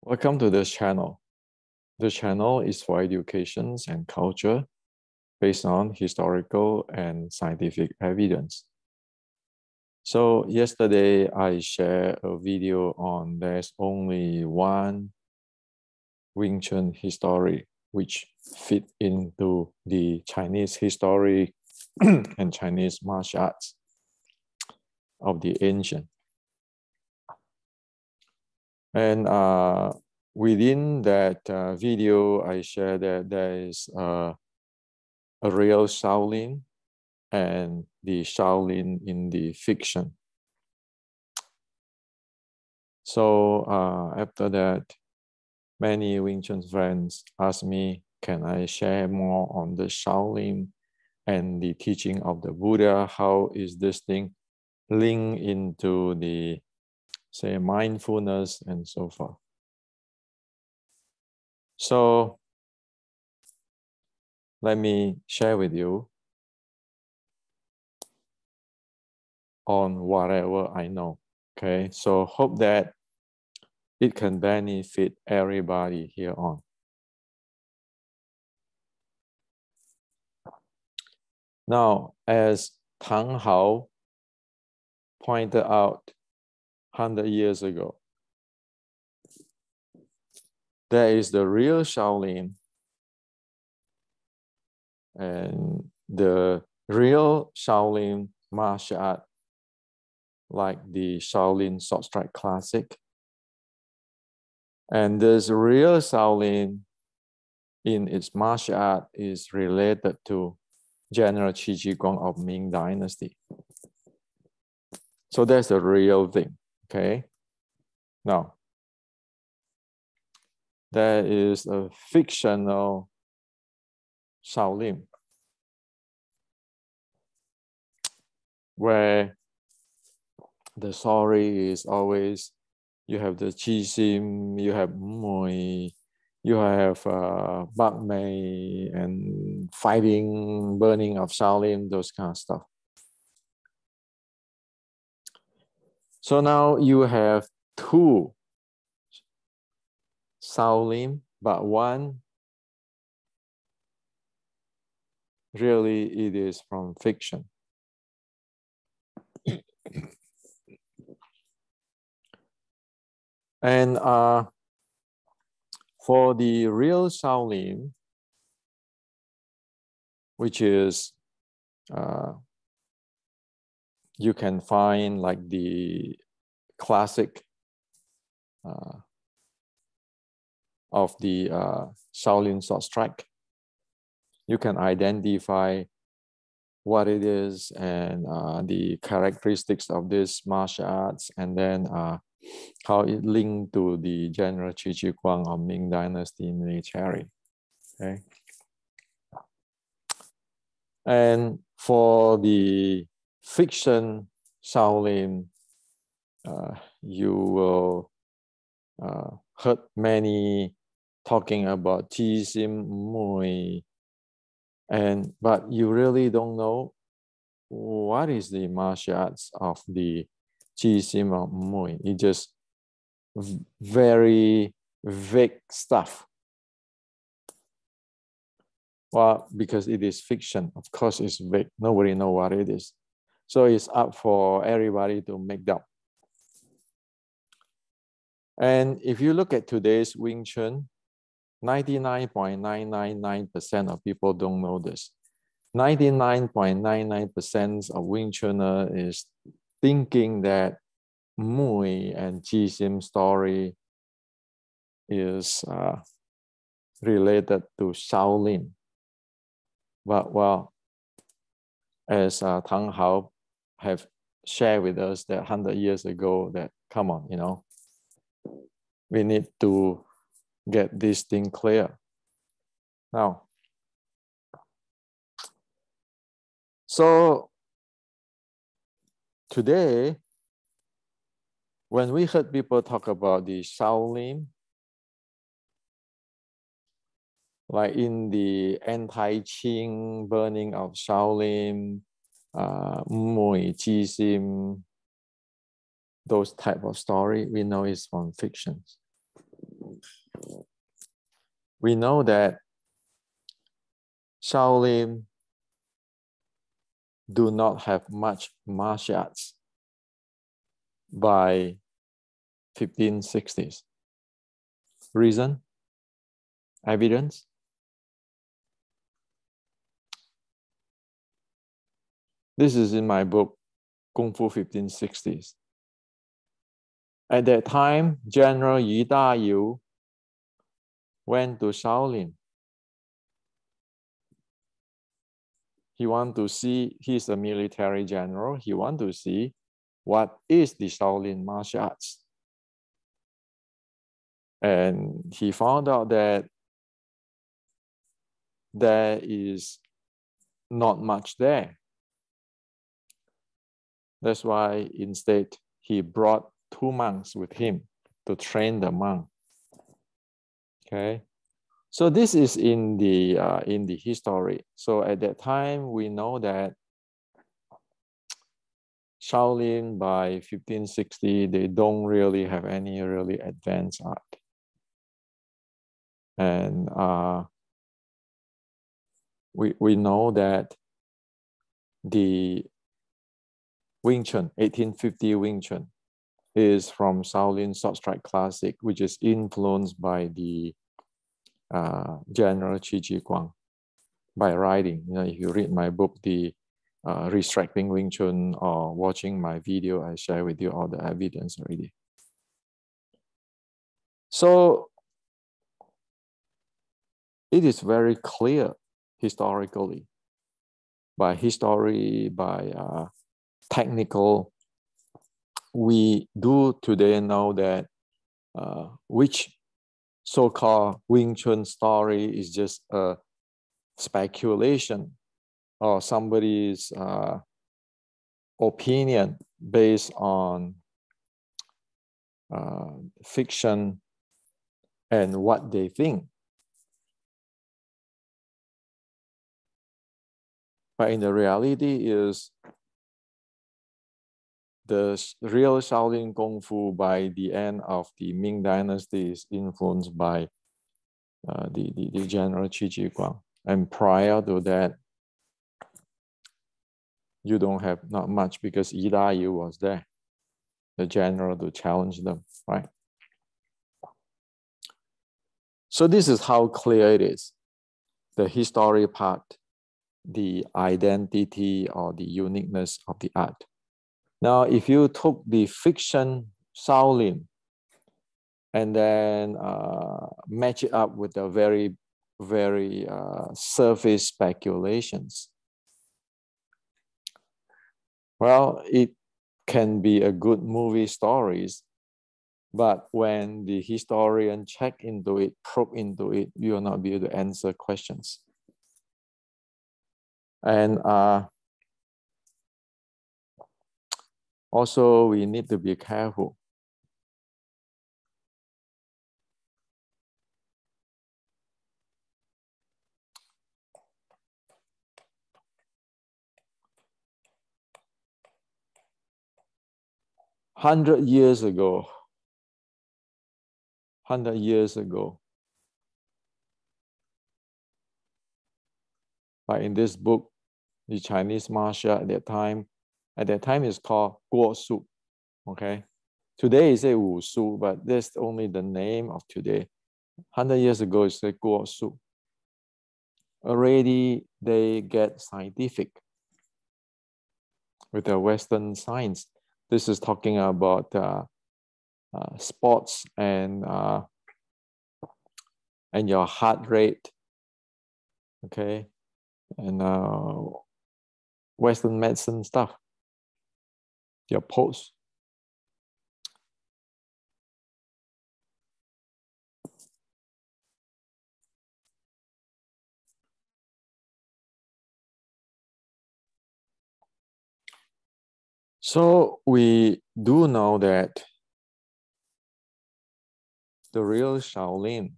Welcome to this channel. The channel is for education and culture based on historical and scientific evidence. So yesterday I shared a video on there's only one Wing Chun history which fit into the Chinese history and Chinese martial arts of the ancient. And within that video, I shared that there is a real Shaolin and the Shaolin in the fiction. So after that, many Wing Chun friends asked me, can I share more on the Shaolin and the teaching of the Buddha? How is this thing linked into the, say, mindfulness and so forth? So let me share with you on whatever I know. Okay, so hope that it can benefit everybody here on. Now, as Tang Hao pointed out 100 years ago, there is the real Shaolin and the real Shaolin martial art, like the Shaolin Sword Strike Classic. And this real Shaolin in its martial art is related to General Qi Gong of Ming Dynasty. So that's the real thing, okay? Now, there is a fictional Shaolin where the story is always you have the Qi Sim, you have Mui, you have Bak Mei and fighting, burning of Shaolin, those kind of stuff. So now you have two Shaolin, but one really it is from fiction. And for the real Shaolin, which is you can find like the classic of the Shaolin Sword Strike. You can identify what it is and the characteristics of this martial arts, and then how it linked to the General Qi Gong of Ming Dynasty military. Okay. And for the fiction Shaolin, you will heard many talking about Qi Sim Mui, but you really don't know what is the martial arts of the Qi Sim Mui. It's just very vague stuff. Well, because it is fiction, of course it's vague. Nobody knows what it is. So it's up for everybody to make up. And if you look at today's Wing Chun, 99.999% of people don't know this. 99.99% of Wing Chunner is thinking that Mui and Qi Sim story is related to Shaolin. But well, as Tang Hao have shared with us that 100 years ago, that come on, you know, we need to get this thing clear. Now, so today, when we heard people talk about the Shaolin, like in the anti-Qing burning of Shaolin, Mui, Qi Sim, those type of story, we know is from fictions. we know that Shaolin do not have much martial arts by 1560s. Reason? Evidence? This is in my book, Kung Fu 1560s. At that time, General Yi Dayu went to Shaolin. He wanted to see, he's a military general, he wanted to see what is the Shaolin martial arts. And he found out that there is not much there. That's why instead he brought 2 monks with him to train the monk. Okay, so this is in the history. So at that time, we know that Shaolin by 1560, they don't really have any really advanced art. And we know that the Wing Chun, 1850 Wing Chun, is from Shaolin Sword Strike Classic, which is influenced by the General Qi Ji Guang by writing. You know, if you read my book, the Restricting Wing Chun, or watching my video, I share with you all the evidence already. So it is very clear historically, by history, by technical, we do today know that which so-called Wing Chun story is just a speculation or somebody's opinion based on fiction and what they think. But in the reality is the real Shaolin Kung Fu by the end of the Ming Dynasty is influenced by the General Qi Ji Guang. And prior to that, you don't have not much because Yi Dayu was there, the general, to challenge them, right? So this is how clear it is. The history part, the identity or the uniqueness of the art. Now, if you took the fiction Shaolin and then match it up with the very, very surface speculations, well, it can be a good movie stories, but when the historian check into it, probe into it, you will not be able to answer questions. And also, we need to be careful. Hundred years ago, like in this book, the Chinese martial at that time is called Guo Su. Okay, today is a Wu Su, but that's only the name of today. 100 years ago, it's a Guo Su. Already they get scientific with the Western science. This is talking about sports and your heart rate, okay, and Western medicine stuff, your pulse. So we do know that the real Shaolin,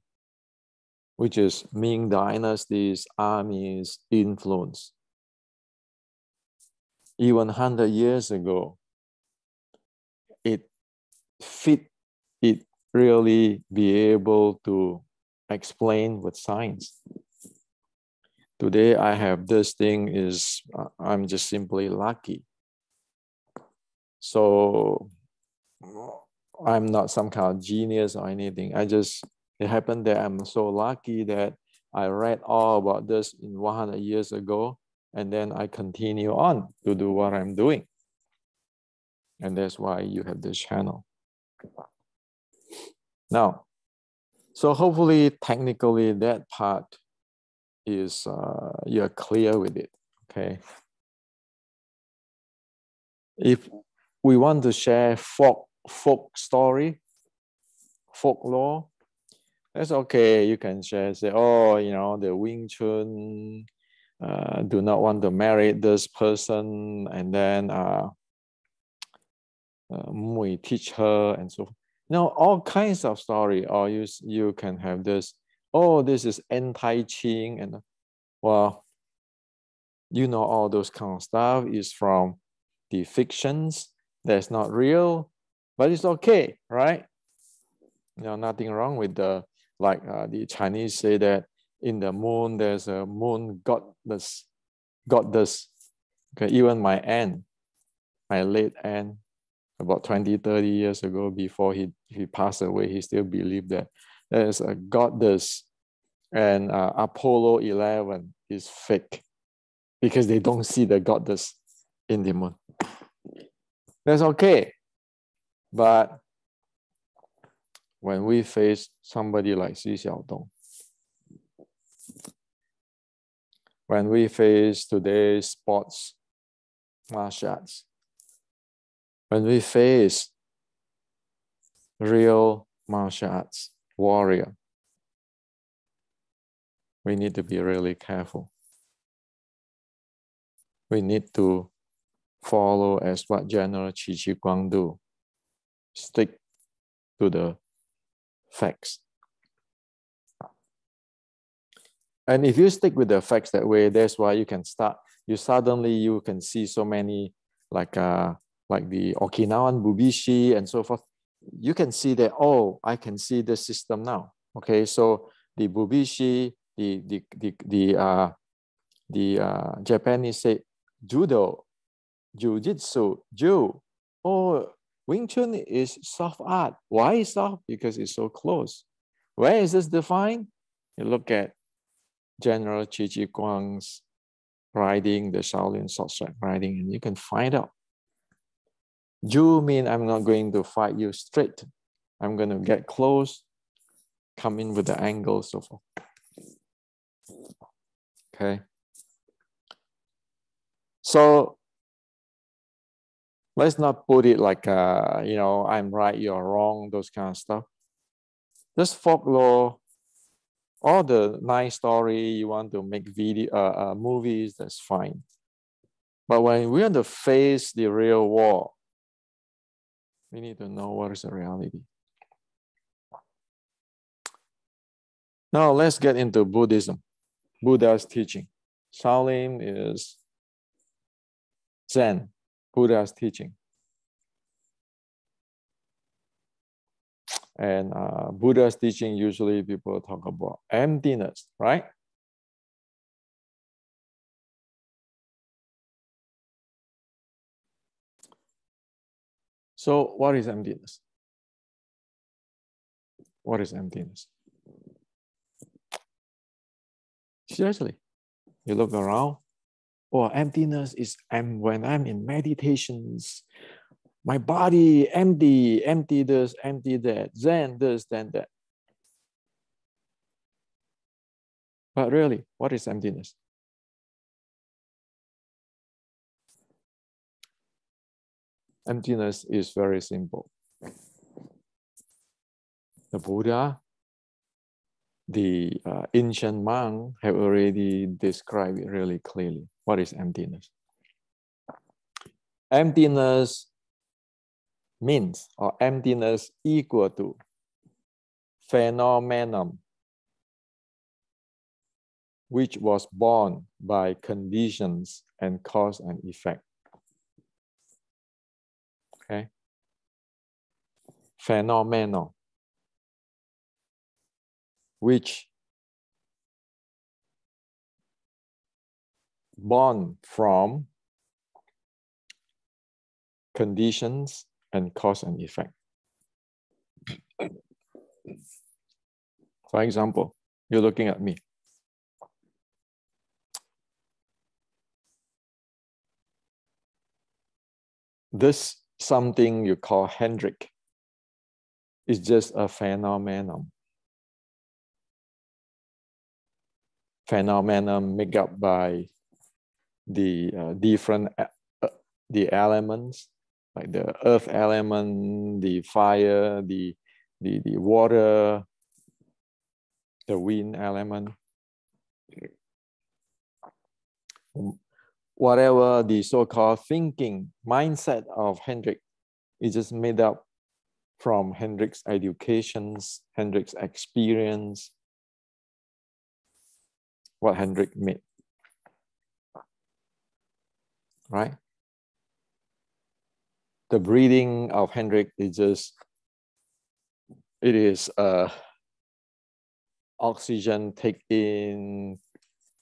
which is Ming Dynasty's army's influence, even 100 years ago, it really be able to explain with science. Today I have this thing is I'm just simply lucky. So I'm not some kind of genius or anything. It happened that I'm so lucky that I read all about this in 100 years ago, and then I continue on to do what I'm doing. And that's why you have this channel. Now, so hopefully technically that part is you're clear with it, okay? If we want to share folk story, folklore, that's okay. You can share, say, oh, you know, the Wing Chun do not want to marry this person, and then we teach her and so forth. You know, all kinds of story. Or you can have this, oh, this is anti-Qing, and well, you know, all those kind of stuff is from the fictions that's not real, but it's okay, right? You know, nothing wrong with the, like the Chinese say that in the moon there's a moon goddess. Okay, even my aunt, my late aunt, about 20, 30 years ago, before he passed away, he still believed that there's a goddess, and Apollo 11 is fake because they don't see the goddess in the moon. That's okay. But when we face somebody like Xi Xiaodong, when we face today's sports martial arts, when we face real martial arts warrior, we need to be really careful. We need to follow as what General Qi Guang do. Stick to the facts. And if you stick with the facts that way, that's why you can start. You can see so many like the Okinawan Bubishi and so forth. You can see that, oh, I can see the system now. Okay, so the Bubishi, the Japanese say judo, jiu-jitsu, Ju. Oh, Wing Chun is soft art. Why is soft? Because it's so close. Where is this defined? You look at General Qi Guang's writing, the Shaolin sword strike writing, and you can find out. Ju mean I'm not going to fight you straight. I'm going to get close, come in with the angle, so forth. Okay. So let's not put it like, you know, I'm right, you're wrong, those kind of stuff. Just folklore, all the nice story, you want to make movies, that's fine. But when we want to face the real war, we need to know what is the reality. Now let's get into Buddhism, Buddha's teaching. Shaolin is Zen, Buddha's teaching. And Buddha's teaching, usually people talk about emptiness, right? So what is emptiness? What is emptiness? Seriously, you look around, oh, emptiness is when I'm in meditations, my body empty, empty this, empty that, Zen this, then that. But really, what is emptiness? Emptiness is very simple. The Buddha, the ancient monk have already described it really clearly. What is emptiness? Emptiness means, or emptiness equal to phenomenon which was born by conditions and cause and effect. Okay? Phenomenon. which born from conditions and cause and effect. For example, you're looking at me. This something you call Hendrik is just a phenomenon. Phenomenon made up by the different the elements, like the earth element, the fire, the water, the wind element. Whatever the so-called thinking mindset of Hendrik is just made up from Hendrik's educations, Hendrik's experience, what Hendrik made, right? The breathing of Hendrik is just, it is oxygen take in,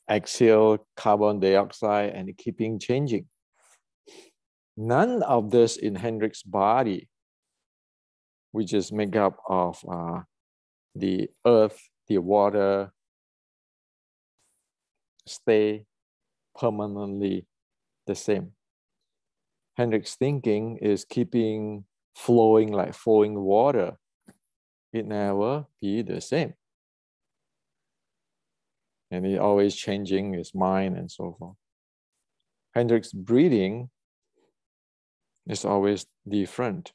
exhale carbon dioxide, and keeping changing. None of this in Hendrik's body, which is made up of the earth, the water, stay permanently the same. Hendrik's thinking is keeping flowing like flowing water. It never be the same. And it always changing his mind and so forth. Hendrik's breathing is always different.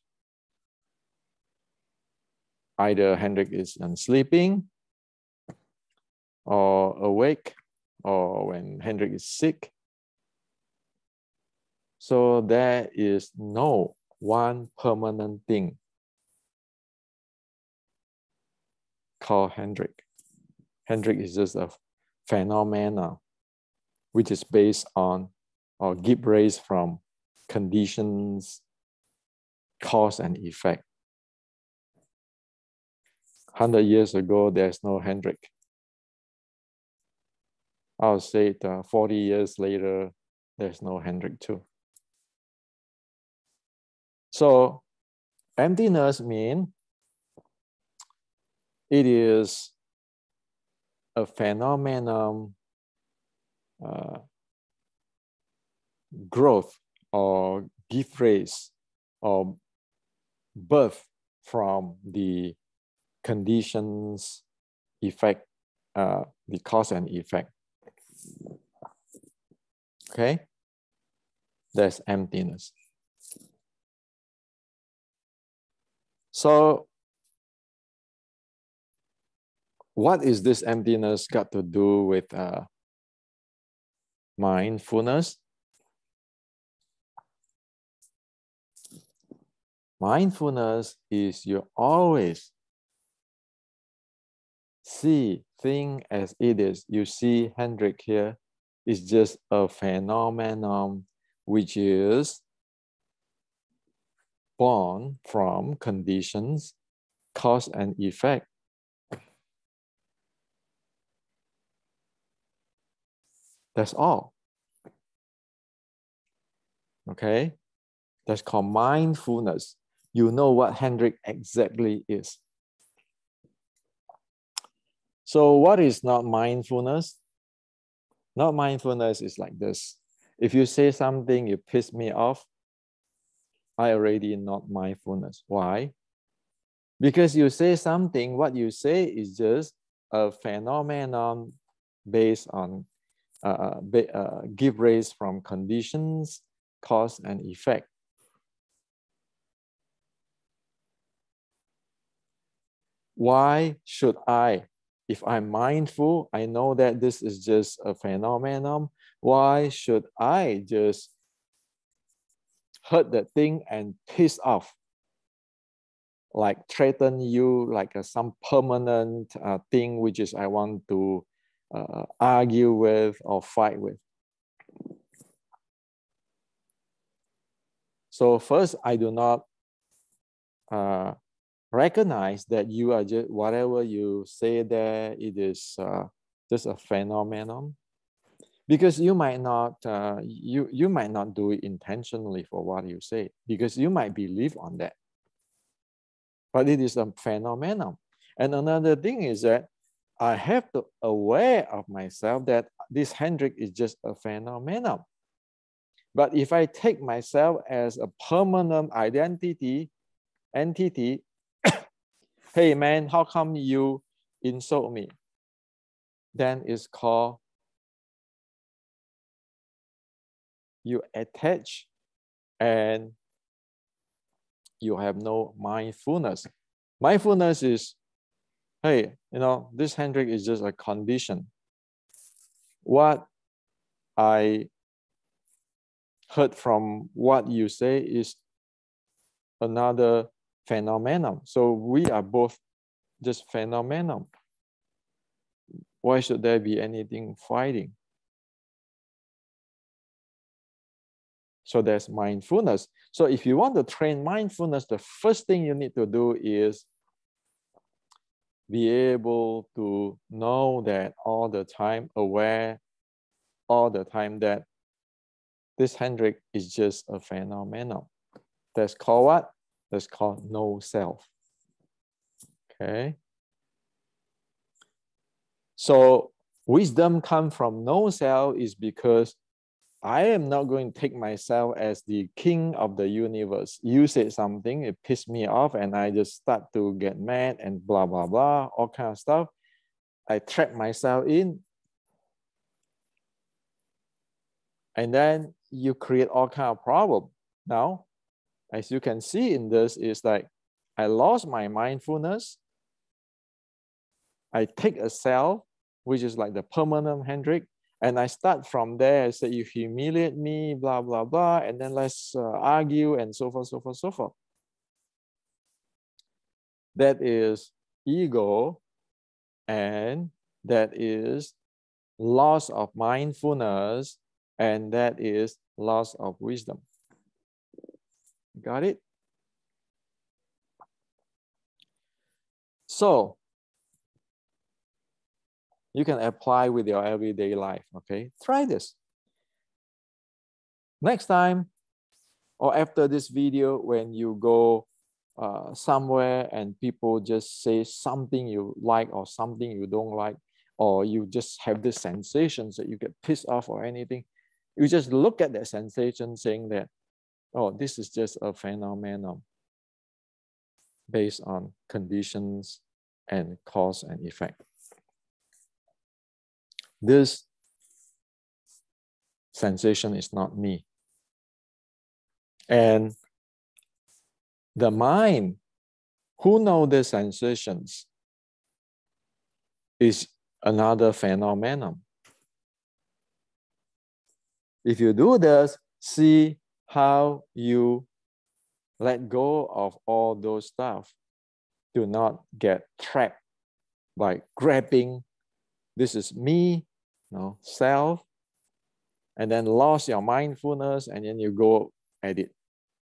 Either Hendrik is sleeping or awake, or when Hendrik is sick. So there is no one permanent thing called Hendrik. Hendrik is just a phenomena which is based on or give rise from conditions, cause and effect. 100 years ago, there's no Hendrik. I'll say 40 years later, there's no Hendrik too. So emptiness means it is a phenomenon, growth or give rise or birth from the conditions, effect, the cause and effect. Okay, that's emptiness. So what is this emptiness got to do with mindfulness? Mindfulness is you always see thing as it is. You see Hendrik here is just a phenomenon which is born from conditions, cause and effect. That's all. Okay? That's called mindfulness. You know what Hendrik exactly is. So what is not mindfulness? Not mindfulness is like this. If you say something, you piss me off, I already not mindfulness. Why? Because you say something, what you say is just a phenomenon based on give rise from conditions, cause and effect. Why should I, if I'm mindful, I know that this is just a phenomenon, why should I just hurt that thing and piss off? Like threaten you, like some permanent thing which is I want to argue with or fight with. So first, I do not recognize that you are just, whatever you say there, it is just a phenomenon. Because you might not, you might not do it intentionally for what you say, because you might believe on that. But it is a phenomenon. And another thing is that I have to aware of myself that this Hendrik is just a phenomenon. But if I take myself as a permanent entity, hey man, how come you insult me? Then it's called you attach and you have no mindfulness. Mindfulness is, hey, you know, this Hendrik is just a condition. What I heard from what you say is another phenomenon. So we are both just phenomenon. Why should there be anything fighting? So there's mindfulness. So if you want to train mindfulness, the first thing you need to do is be able to know that all the time, aware all the time that this Hendrik is just a phenomenon. That's called what? That's called no self. Okay. So wisdom comes from no self is because I am not going to take myself as the king of the universe. You said something, it pissed me off, and I just start to get mad and blah, blah, blah, all kind of stuff. I trap myself in. And then you create all kind of problem. Now, as you can see in this, is like I lost my mindfulness. I take a self, which is like the permanent Hendrik, and I start from there. I say, you humiliate me, blah, blah, blah, and then let's argue and so forth, so forth, so forth. That is ego, and that is loss of mindfulness, and that is loss of wisdom. Got it? So you can apply with your everyday life, okay? Try this. Next time, or after this video, when you go somewhere and people just say something you like or something you don't like, or you just have this sensations that you get pissed off or anything, you just look at that sensation saying that, oh, this is just a phenomenon based on conditions and cause and effect. This sensation is not me. And the mind, who knows the sensations, is another phenomenon. If you do this, see how you let go of all those stuff. Do not get trapped by grabbing, this is me, no, self, and then lost your mindfulness, and then you go at it,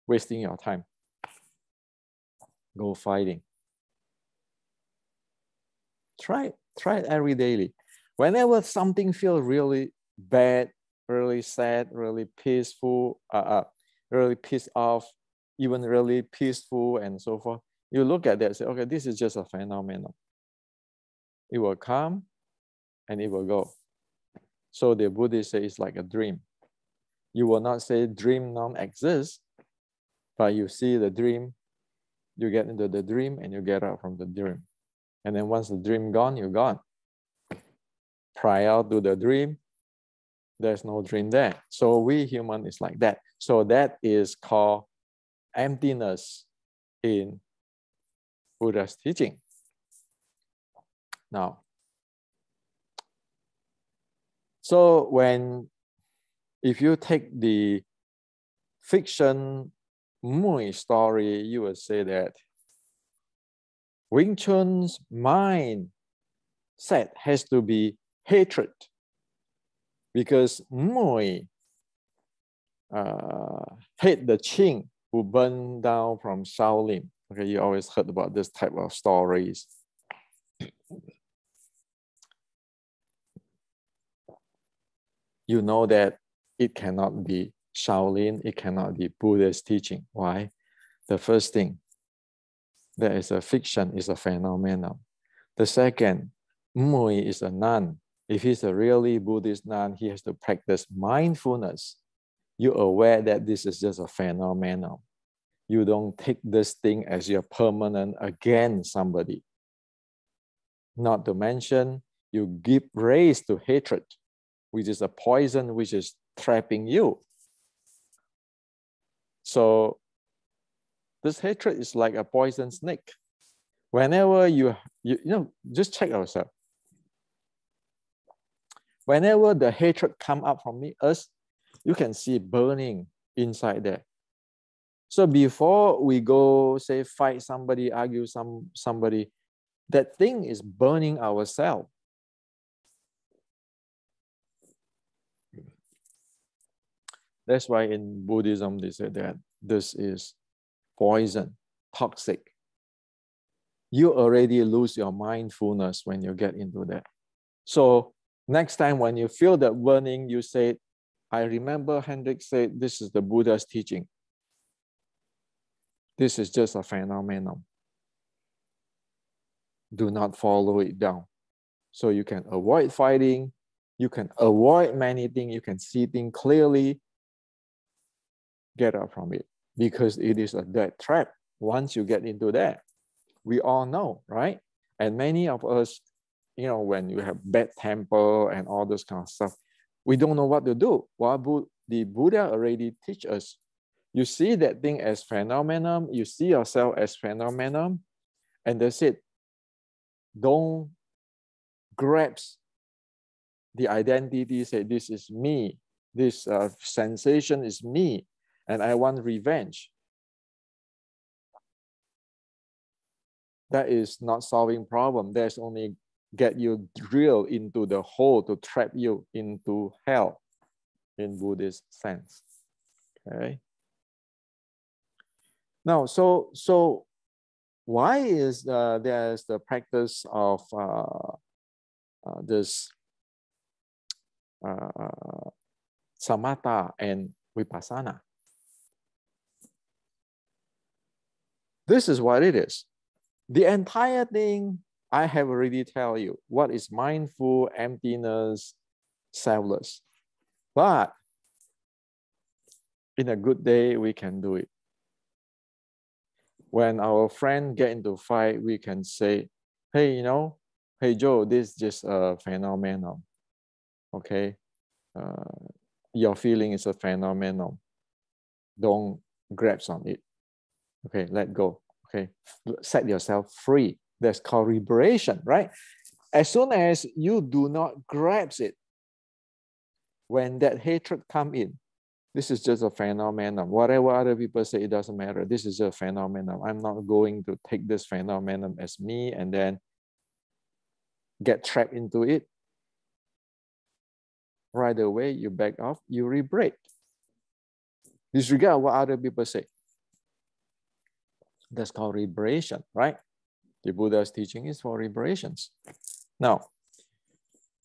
wasting your time. Go fighting. Try it every daily. Whenever something feels really bad, really sad, really peaceful, really pissed off, even really peaceful and so forth, you look at that and say, okay, this is just a phenomenon. It will come and it will go. So the Buddhists say it's like a dream. You will not say dream non-exists, but you see the dream, you get into the dream and you get out from the dream. And then once the dream gone, you're gone. Prior to the dream, there's no dream there. So we human is like that. So that is called emptiness in Buddha's teaching. Now, so if you take the fiction Mui story, you would say that Wing Chun's mindset has to be hatred, because Mui hate the Qing who burned down from Shaolin. Okay, you always heard about this type of stories. You know that it cannot be Shaolin, it cannot be Buddha's teaching. Why? The first thing, there is a fiction, is a phenomenon. The second, Mui is a nun. If he's a really Buddhist nun, he has to practice mindfulness. You're aware that this is just a phenomenon. You don't take this thing as your permanent against somebody. Not to mention, you give rise to hatred, which is a poison which is trapping you. So this hatred is like a poison snake. Whenever you know, just check yourself. Whenever the hatred come up from us, you can see burning inside there. So before we go, say, fight somebody, argue somebody, that thing is burning ourselves. That's why in Buddhism, they say that this is poison, toxic. You already lose your mindfulness when you get into that. So next time when you feel that burning, you say, I remember Hendrik said, this is the Buddha's teaching. This is just a phenomenon. Do not follow it down. So you can avoid fighting. You can avoid many things. You can see things clearly. Get out from it, because it is a death trap. Once you get into that, we all know, right? And many of us, you know, when you have bad temper and all this kind of stuff, we don't know what to do. Well, the Buddha already teach us. You see that thing as phenomenon, you see yourself as phenomenon, and that's it. Don't grasp the identity, say, this is me, this sensation is me, and I want revenge. That is not solving problem. That's only get you drilled into the hole to trap you into hell in Buddhist sense. Okay. Now, so why is there's the practice of this Samatha and Vipassana? This is what it is. The entire thing, I have already tell you what is mindful, emptiness, selfless. But in a good day, we can do it. When our friend get into fight, we can say, hey, you know, hey, Joe, this is just a phenomenon. Okay. Your feeling is a phenomenon. Don't grasp on it. Okay, let go. Okay, set yourself free. That's called liberation, right? As soon as you do not grasp it, when that hatred come in, this is just a phenomenon. Whatever other people say, it doesn't matter. This is a phenomenon. I'm not going to take this phenomenon as me and then get trapped into it. Right away, you back off, you re-break. Disregard what other people say. That's called liberation, right? The Buddha's teaching is for liberations. Now,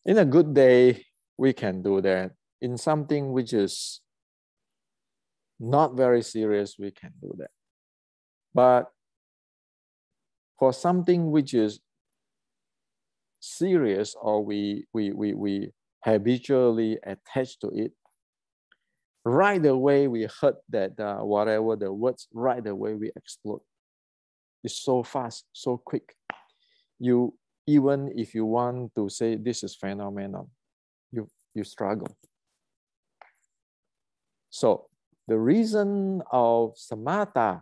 in a good day, we can do that. In something which is not very serious, we can do that. But for something which is serious, or we habitually attach to it, right away we heard that whatever the words, right away we explode. It's so fast, so quick. You, even if you want to say this is phenomenon, you struggle. So the reason of Samatha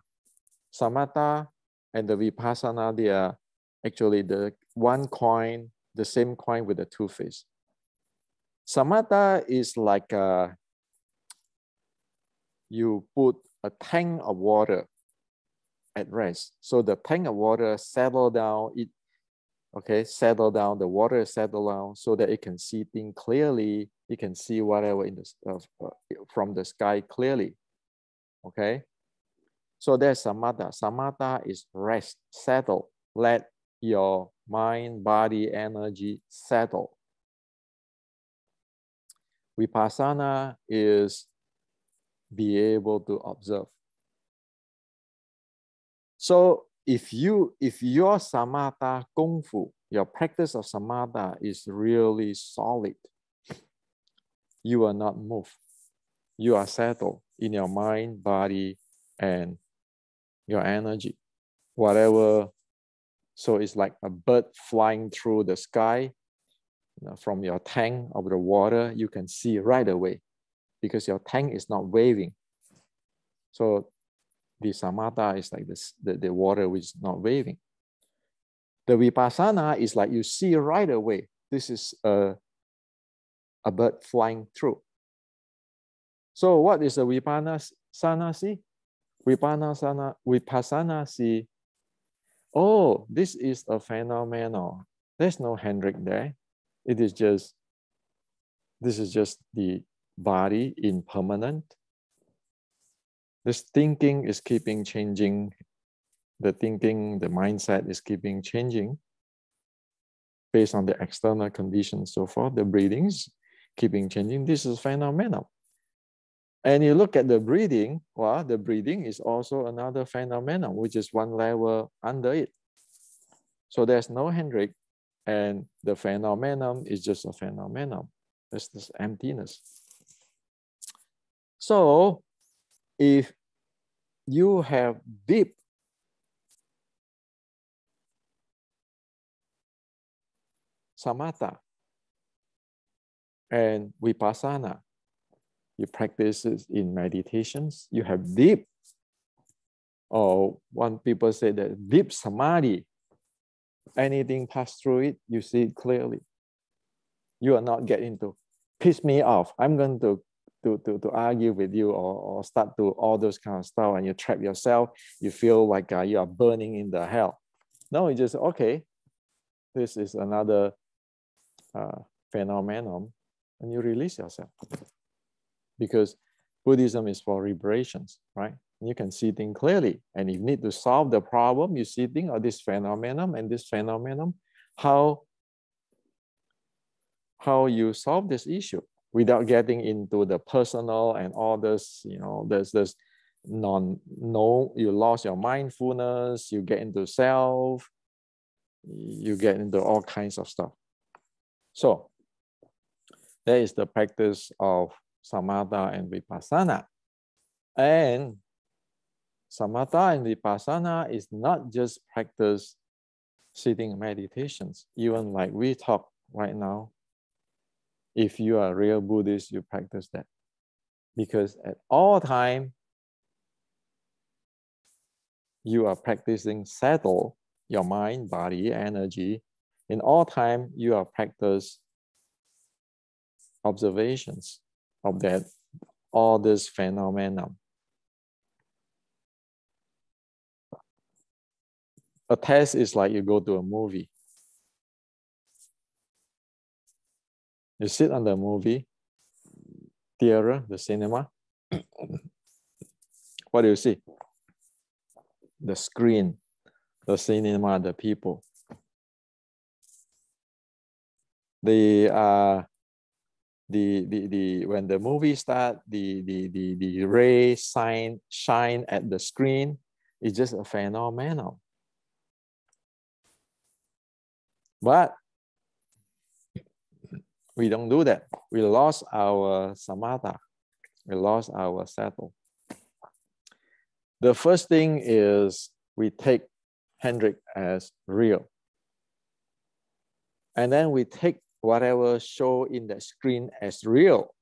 and the Vipassana, they are actually the one coin, the same coin with the two faces. Samatha is like you put a tank of water at rest. So the tank of water settle down, settle down, the water settle down so that it can see things clearly. It can see whatever in the from the sky clearly. Okay. So there's samatha. Samatha is rest, settle. Let your mind, body, energy settle. Vipassana is be able to observe. So if your samatha kung fu, your practice of samatha is really solid, you are not moved. You are settled in your mind, body, and your energy. Whatever. So it's like a bird flying through the sky. From your tank of the water, you can see right away because your tank is not waving. So the samatha is like this, the water which is not waving. The vipassana is like you see right away. This is a bird flying through. So what is the vipassana see? Vipassana see, oh, this is a phenomenon. There's no Hendrik there. This is just the body impermanent. This thinking is keeping changing. The thinking, the mindset is keeping changing based on the external conditions so forth. The breathings keeping changing. This is phenomenal. And you look at the breathing, well, the breathing is also another phenomenon, which is one level under it. So there's no Hendrik, and the phenomenon is just a phenomenon. It's this emptiness. So if you have deep samatha and vipassana, you practice it in meditations, you have deep, or one people say that deep samadhi, anything pass through it, you see it clearly. You are not getting to piss me off. I'm going to argue with you or start to all those kind of stuff, and you trap yourself. You feel like you are burning in the hell. No, it's just, okay, this is another phenomenon, and you release yourself. Because Buddhism is for liberations, right? And you can see things clearly. And if you need to solve the problem, you see things of this phenomenon and this phenomenon, how you solve this issue without getting into the personal and all this, there's this you lost your mindfulness, you get into self, you get into all kinds of stuff. So that is the practice of samatha and vipassana. And samatha and vipassana is not just practice sitting meditations, even like we talk right now. If you are a real Buddhist, you practice that. Because at all time, you are practicing settle your mind, body, energy. In all time, you are practice observations of that, all this phenomenon. A test is like you go to a movie. You sit on the movie theater, the cinema. What do you see? The screen, the cinema, the people. When the movie starts, the rays shine at the screen. It's just a phenomenon. But we don't do that. We lost our samatha. We lost our settle. The first thing is we take Hendrik as real. And then we take whatever show in the screen as real.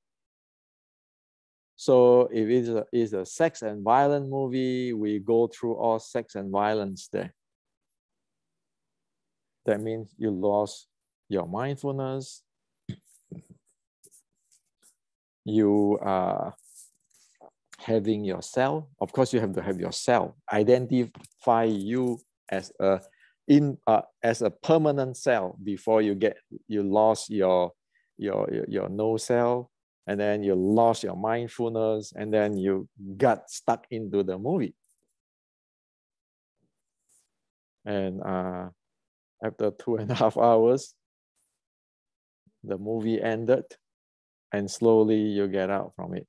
So if it is a sex and violence movie, we go through all sex and violence there. That means you lost your mindfulness. You are having yourself. Of course, you have to have yourself. Identify you as a permanent self before you lost your no self, and then you lost your mindfulness, and then you got stuck into the movie. And after 2.5 hours, the movie ended, and slowly you get out from it.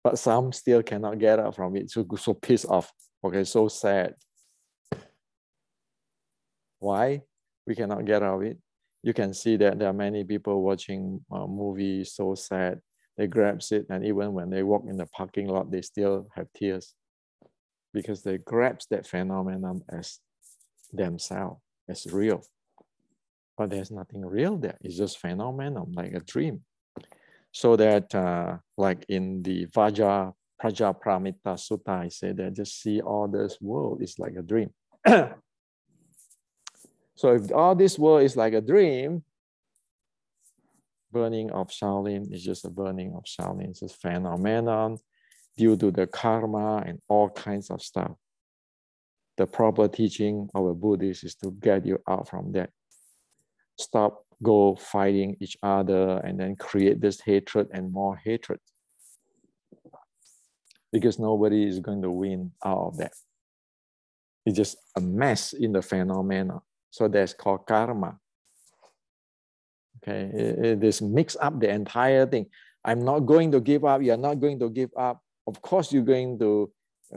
But some still cannot get out from it, so pissed off, okay, so sad. Why we cannot get out of it? You can see that there are many people watching movies so sad. They grab it, and even when they walk in the parking lot, they still have tears because they grasp that phenomenon as themselves, as real. But there's nothing real there. It's just phenomenon, like a dream. So that, like in the Prajapramita Sutta, I say that just see all this world is like a dream. So if all this world is like a dream, burning of Shaolin is just a burning of Shaolin. It's just phenomenon due to the karma and all kinds of stuff. The proper teaching of a Buddhist is to get you out from that. Stop, go fighting each other and then create this hatred and more hatred. Because nobody is going to win out of that. It's just a mess in the phenomena. So that's called karma. Okay, it is mix up the entire thing. I'm not going to give up. You're not going to give up. Of course, you're going to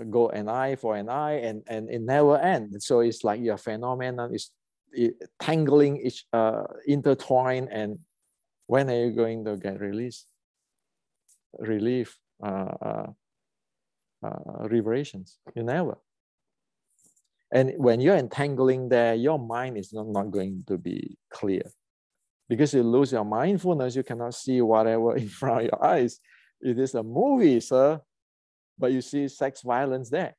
go an eye for an eye, and it never ends. So it's like your phenomenon is tangling, intertwined. And when are you going to get relief, liberations? You never. And when you're entangling there, your mind is not going to be clear. Because you lose your mindfulness, you cannot see whatever in front of your eyes. It is a movie, sir, but you see sex violence there.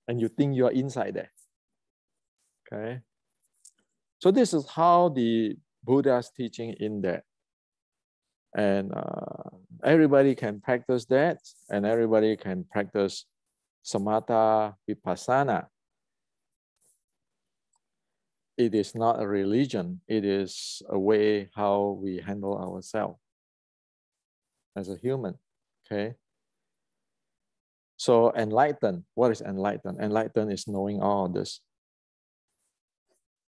And you think you're inside there. Okay? So this is how the Buddha's teaching in there. And everybody can practice that, and everybody can practice Samatha, Vipassana. It is not a religion. It is a way how we handle ourselves as a human, okay? So enlighten, what is enlighten? Enlighten is knowing all this.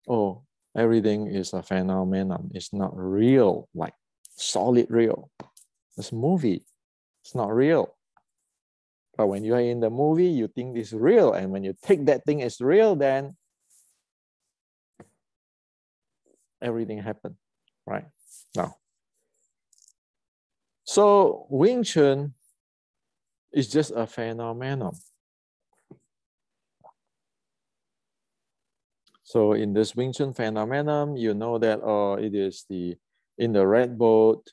Oh, everything is a phenomenon. It's not real, like solid real. It's a movie. It's not real. But when you are in the movie, you think it's real. And when you take that thing as real, then everything happened, right? Now, so Wing Chun is just a phenomenon. So in this Wing Chun phenomenon, you know that it is in the red boat,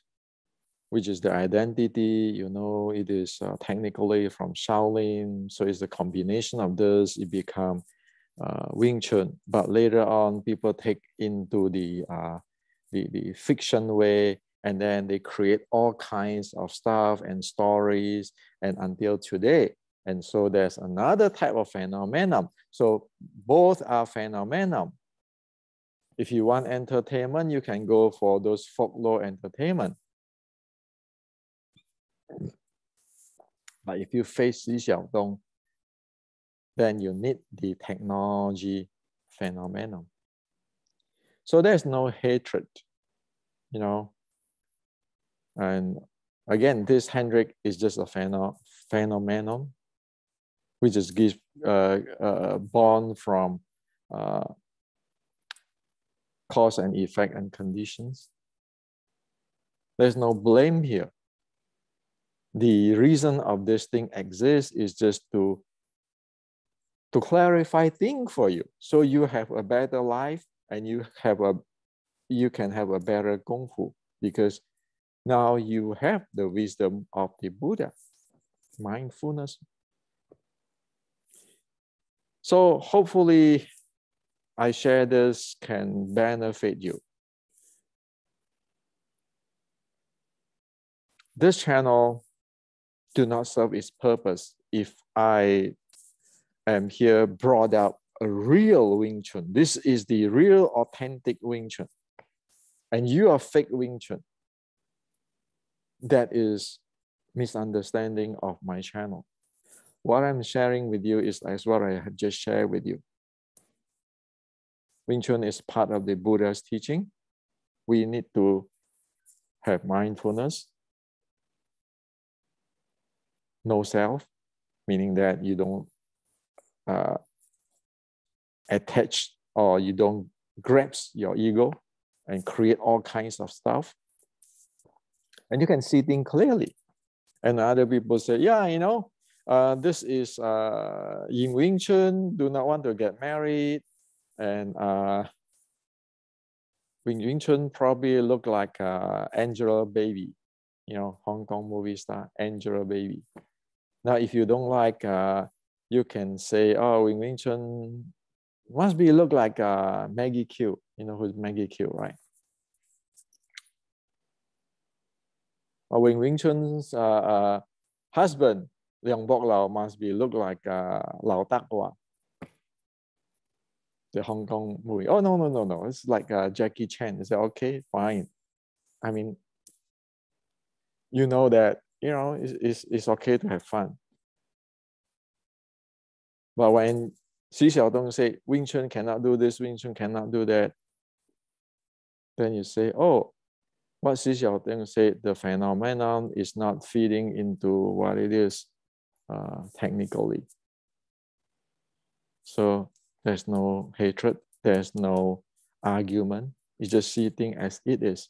which is the identity, you know, it is technically from Shaolin. So it's a combination of this, it becomes Wing Chun. But later on, people take into the fiction way, and then they create all kinds of stuff and stories, and until today. And so there's another type of phenomenon. So both are phenomenon. If you want entertainment, you can go for those folklore entertainment. But if you face Xi Xiaodong, then you need the technology phenomenon. So there's no hatred, you know. And again, this Hendrik is just a phenomenon. We just give born from cause and effect and conditions. There's no blame here. The reason of this thing exists is just to clarify things for you, so you have a better life and you can have a better kung fu, because now you have the wisdom of the Buddha, mindfulness. So hopefully I share this can benefit you. This channel do not serve its purpose if I am here brought out a real Wing Chun. This is the real authentic Wing Chun. And you are fake Wing Chun. That is misunderstanding of my channel. What I'm sharing with you is as what I have just shared with you. Wing Chun is part of the Buddha's teaching. We need to have mindfulness, no self, meaning that you don't attach or you don't grasp your ego and create all kinds of stuff. And you can see things clearly. And other people say, yeah, you know, this is in Wing Chun, do not want to get married. And Wing Chun probably look like Angelababy, you know, Hong Kong movie star, Angelababy. Now, if you don't like, you can say, oh, Wing Chun must be look like Maggie Q. You know who's Maggie Q, right? Wing Chun's husband, Liang Bok Lao, must be look like Lao Tak Wa, the Hong Kong movie. Oh, no. It's like Jackie Chan. Is that okay? Fine. I mean, you know that, you know, it's okay to have fun. But when Xi Xiaodong say, Wing Chun cannot do this, Wing Chun cannot do that, then you say, oh, what Xi Xiaodong said, the phenomenon is not feeding into what it is technically. So there's no hatred, there's no argument. You just see things as it is.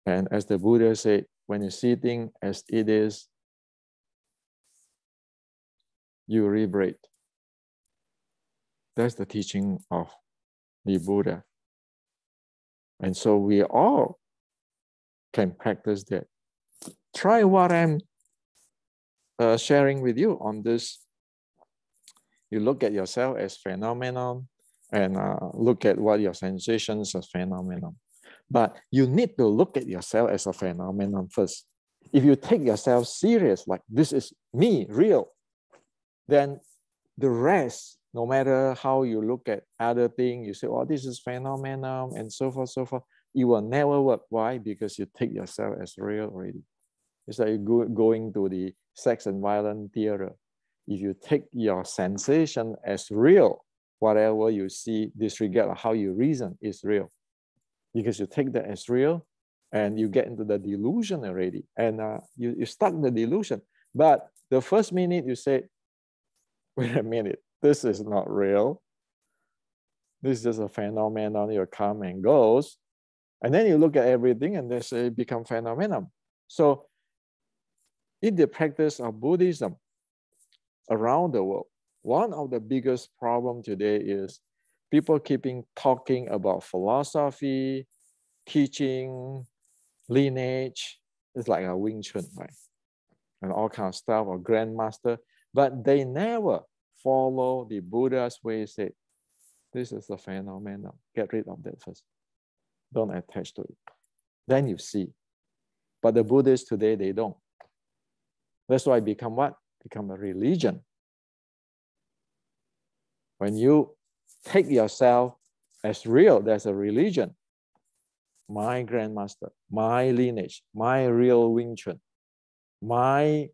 And as the Buddha said, when you see things as it is, you liberate. That's the teaching of the Buddha. And so we all can practice that. Try what I'm sharing with you on this. You look at yourself as phenomenon and look at what your sensations as phenomenon. But you need to look at yourself as a phenomenon first. If you take yourself serious, like this is me, real, then the rest, no matter how you look at other things, you say, oh, this is phenomenon and so forth, it will never work. Why? Because you take yourself as real already. It's like going to the sex and violence theater. If you take your sensation as real, whatever you see, disregard how you reason is real. Because you take that as real and you get into the delusion already. And you stuck in the delusion. But the first minute you say, wait a minute, this is not real. This is just a phenomenon, you come and goes. And then you look at everything and they say become phenomenon. So in the practice of Buddhism around the world, one of the biggest problems today is people keeping talking about philosophy, teaching, lineage. It's like a Wing Chun, right? And all kinds of stuff, or grandmaster, but they never follow the Buddha's way. Say, this is a phenomenon. Get rid of that first. Don't attach to it. Then you see. But the Buddhists today, they don't. That's why it become what? Become a religion. When you take yourself as real, there's a religion. My grandmaster, my lineage, my real Wing Chun, my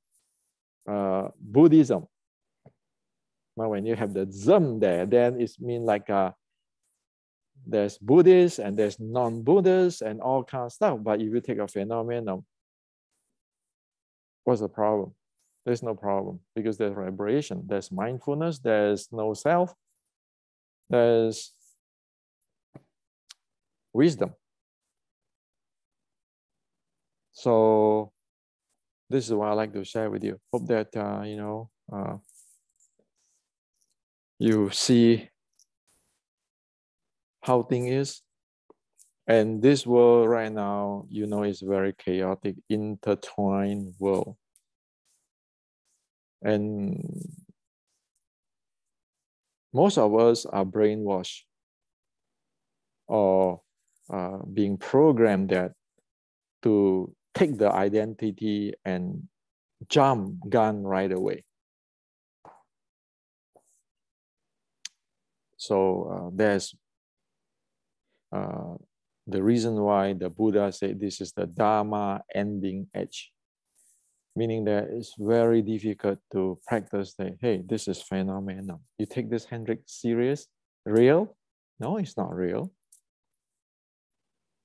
Buddhism. But when you have the Zem there, then it means like there's Buddhists and there's non-Buddhists and all kinds of stuff. But if you take a phenomenon, what's the problem? There's no problem because there's vibration, there's mindfulness, there's no self, there's wisdom. So this is what I like to share with you. Hope that you see how thing is. And this world right now, you know, is very chaotic, intertwined world. And most of us are brainwashed or being programmed that to take the identity and jump gun right away. So there's the reason why the Buddha said this is the Dharma ending edge, meaning that it's very difficult to practice that, hey, this is phenomenal. You take this Hendrik serious, real, No, it's not real.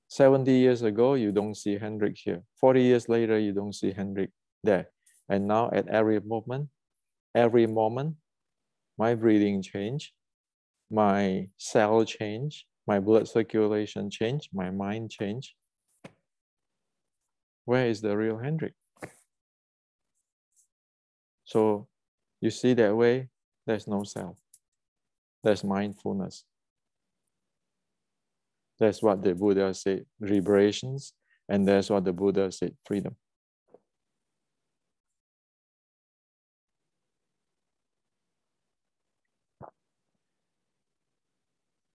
70 years ago, you don't see Hendrik here. 40 years later, you don't see Hendrik there. And now at every moment, my breathing change, my cell change, my blood circulation change, my mind change. Where is the real Hendrik? So you see that way, there's no self. There's mindfulness. That's what the Buddha said, liberations, and that's what the Buddha said, freedom.